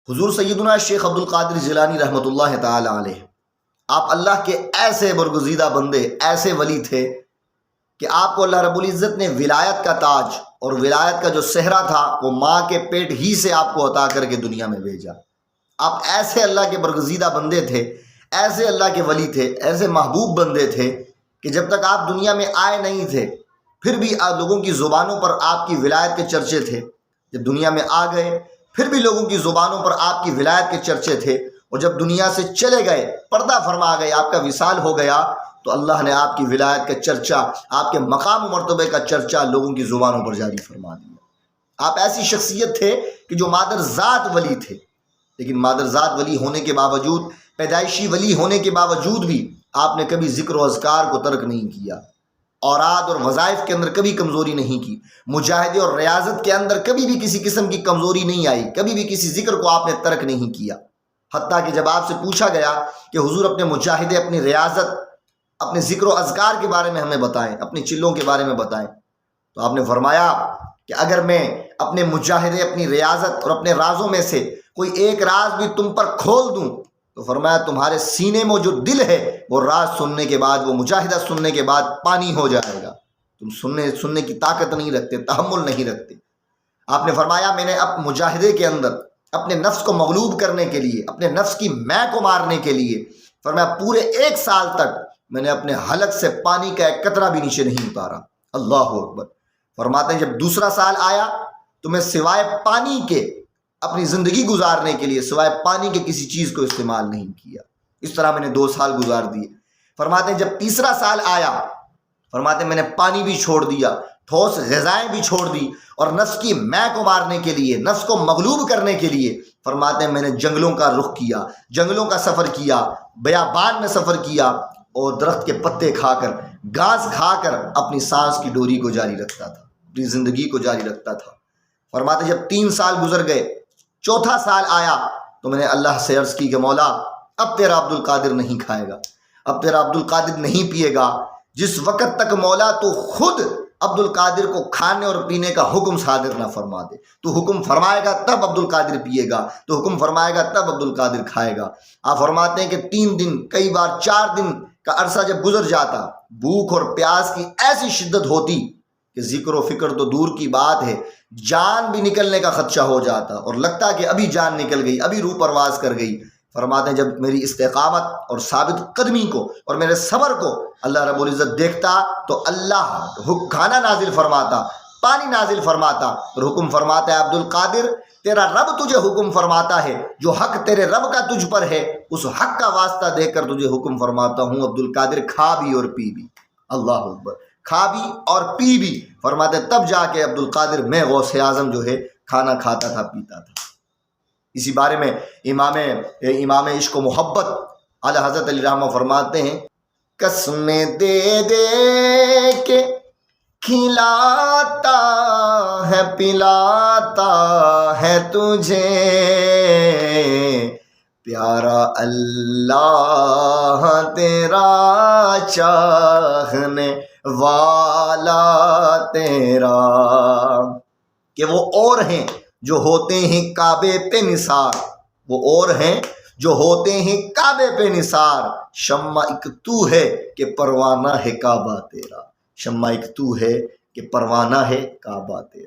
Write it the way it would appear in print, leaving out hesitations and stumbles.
حضور سیدنا شیخ عبد القادر جیلانی رحمۃ اللہ تعالی علیہ، آپ اللہ کے ایسے برگزیدہ بندے، ایسے ولی تھے کہ آپ کو اللہ رب العزت نے ولایت کا تاج اور ولایت کا جو صحرا تھا وہ ماں کے پیٹ ہی سے آپ کو عطا کر کے دنیا میں بھیجا۔ آپ ایسے اللہ کے برگزیدہ بندے تھے، ایسے اللہ کے ولی تھے، ایسے محبوب بندے تھے کہ جب تک آپ دنیا میں آئے نہیں تھے پھر بھی لوگوں کی زبانوں پر آپ کی ولایت کے چرچے تھے۔ جب دنیا میں آ گئے پھر بھی لوگوں کی زبانوں پر آپ کی ولایت کے چرچے تھے، اور جب دنیا سے چلے گئے، پردہ فرما گئے، آپ کا وصال ہو گیا، تو اللہ نے آپ کی ولایت کا چرچا، آپ کے مقام و مرتبے کا چرچا لوگوں کی زبانوں پر جاری فرما دیا۔ آپ ایسی شخصیت تھے کہ جو مادر ذات ولی تھے، لیکن مادر ذات ولی ہونے کے باوجود، پیدائشی ولی ہونے کے باوجود بھی آپ نے کبھی ذکر و اذکار کو ترک نہیں کیا، اوراد اور وظائف کے اندر کبھی کمزوری نہیں کی، مجاہدے اور ریاضت کے اندر کبھی بھی کسی قسم کی کمزوری نہیں آئی، کبھی بھی کسی ذکر کو آپ نے ترک نہیں کیا۔ حتیٰ کہ جب آپ سے پوچھا گیا کہ حضور اپنے مجاہدے، اپنی ریاضت، اپنے ذکر و اذکار کے بارے میں ہمیں بتائیں، اپنی چلوں کے بارے میں بتائیں، تو آپ نے فرمایا کہ اگر میں اپنے مجاہدے، اپنی ریاضت اور اپنے رازوں میں سے کوئی ایک راز بھی تم پر کھول دوں تو فرمایا تمہارے سینے میں جو دل ہے وہ راز سننے کے بعد، وہ مجاہدہ سننے کے بعد پانی ہو جائے گا۔ تم سننے کی طاقت نہیں رکھتے، تحمل نہیں رکھتے۔ آپ نے فرمایا میں نے مجاہدے کے اندر اپنے نفس کو مغلوب کرنے کے لیے، اپنے نفس کی میں کو مارنے کے لیے، فرمایا پورے 1 سال تک میں نے اپنے حلق سے پانی کا ایک قطرہ بھی نیچے نہیں اتارا۔ اللہ اکبر۔ فرماتے ہیں جب دوسرا سال آیا تو میں سوائے پانی کے اپنی زندگی گزارنے کے لیے سوائے پانی کے کسی چیز کو استعمال نہیں کیا۔ اس طرح میں نے 2 سال گزار دیے۔ فرماتے ہیں جب تیسرا سال آیا، فرماتے ہیں میں نے پانی بھی چھوڑ دیا، ٹھوس غذائیں بھی چھوڑ دی، اور نفس کی میں کو مارنے کے لیے، نفس کو مغلوب کرنے کے لیے، فرماتے ہیں میں نے جنگلوں کا رخ کیا، جنگلوں کا سفر کیا، بیابان میں سفر کیا، اور درخت کے پتے کھا کر، گھاس کھا کر اپنی سانس کی ڈوری کو جاری رکھتا تھا، اپنی زندگی کو جاری رکھتا تھا۔ فرماتے ہیں جب 3 سال گزر گئے، چوتھا سال آیا تو میں نے اللہ سے عرض کی کہ مولا اب تیرا عبد القادر نہیں کھائے گا، اب تیرا عبد القادر نہیں پیے گا، جس وقت تک مولا تو خود عبد القادر کو کھانے اور پینے کا حکم صادر نہ فرما دے۔ تو حکم فرمائے گا تب عبد القادر پیے گا، تو حکم فرمائے گا تب عبد القادر کھائے گا۔ آپ فرماتے ہیں کہ 3 دن، کئی بار 4 دن کا عرصہ جب گزر جاتا، بھوک اور پیاس کی ایسی شدت ہوتی کہ ذکر و فکر تو دور کی بات ہے، جان بھی نکلنے کا خدشہ ہو جاتا، اور لگتا کہ ابھی جان نکل گئی، ابھی روح پرواز کر گئی۔ فرماتے ہیں جب میری استقامت اور ثابت قدمی کو اور میرے صبر کو اللہ رب العزت دیکھتا تو اللہ کھانا نازل فرماتا، پانی نازل فرماتا، اور حکم فرماتا ہے عبد القادر تیرا رب تجھے حکم فرماتا ہے، جو حق تیرے رب کا تجھ پر ہے اس حق کا واسطہ دے کر تجھے حکم فرماتا ہوں عبد القادر کھا بھی اور پی بھی۔ اللہ اکبر۔ کھا بھی اور پی بھی۔ فرماتے تب جا کے عبد القادر میں غوث اعظم جو ہے کھانا کھاتا تھا، پیتا تھا۔ اسی بارے میں امام عشق و محبت اعلی حضرت علی رحمہ فرماتے ہیں قسمیں دے دے کے کھلاتا ہے پلاتا ہے تجھے پیارا اللہ تیرا چاہنے والا تیرا، کہ وہ اور ہیں جو ہوتے ہیں کعبے پہ نثار، وہ اور ہیں جو ہوتے ہیں کعبے پہ نثار، شمع ایک تو ہے کہ پروانہ ہے کعبہ تیرا، شمع ایک تو ہے کہ پروانہ ہے کعبہ تیرا۔